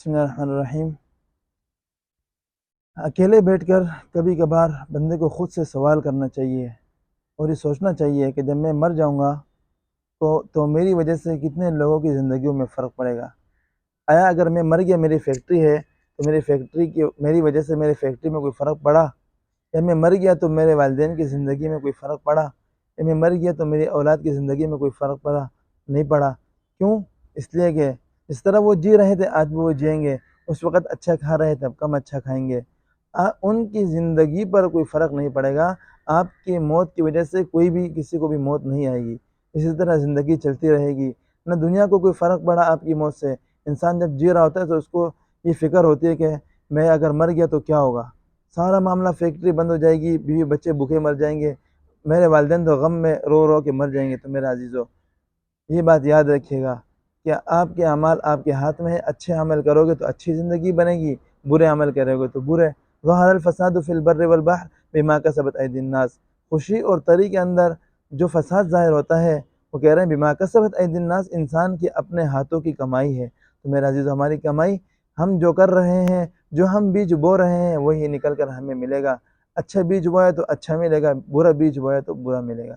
بسم اللہ الرحمن الرحیم۔ اکیلے بیٹھ کر کبھی کبھار بندے کو خود سے سوال کرنا چاہیے اور یہ سوچنا چاہیے کہ جب میں مر جاؤں گا تو میری وجہ سے کتنے لوگوں کی زندگیوں میں فرق پڑے گا۔ آیا اگر میں مر گیا، میری فیکٹری ہے تو میری وجہ سے میری فیکٹری میں کوئی فرق پڑا؟ یا میں مر گیا تو میرے والدین کی زندگی میں کوئی فرق پڑا؟ یا میں مر گیا تو میری اولاد کی زندگی میں کوئی فرق پڑا؟ نہیں پڑا۔ کیوں؟ اس لیے کہ اس طرح وہ جی رہے تھے آج بھی وہ جئیں گے، اس وقت اچھا کھا رہے تھے اب کم اچھا کھائیں گے۔ ان کی زندگی پر کوئی فرق نہیں پڑے گا۔ آپ کی موت کی وجہ سے کوئی بھی کسی کو بھی موت نہیں آئے گی، اسی طرح زندگی چلتی رہے گی۔ نہ دنیا کو کوئی فرق پڑا آپ کی موت سے۔ انسان جب جی رہا ہوتا ہے تو اس کو یہ فکر ہوتی ہے کہ میں اگر مر گیا تو کیا ہوگا، سارا معاملہ، فیکٹری بند ہو جائے گی، بیوی بچے بھوکے مر جائیں گے، میرے والدین تو غم میں رو رو کے مر جائیں گے۔ تو میرے عزیزو، یہ بات یاد رکھیے گا کہ آپ کے اعمال آپ کے ہاتھ میں ہے۔ اچھے عمل کرو گے تو اچھی زندگی بنے گی، برے عمل کرو گے تو برے۔ ظہر الفساد فی البر والبحر بما کسبت ایدی الناس۔ خوشی اور تری کے اندر جو فساد ظاہر ہوتا ہے وہ کہہ رہے ہیں بما کسبت ایدی الناس، انسان کی اپنے ہاتھوں کی کمائی ہے۔ تو میرے عزیزو، ہماری کمائی، ہم جو کر رہے ہیں، جو ہم بیج بو رہے ہیں، وہی نکل کر ہمیں ملے گا۔ اچھا بیج بویا تو اچھا ملے گا، برا بیج بویا تو برا ملے گا۔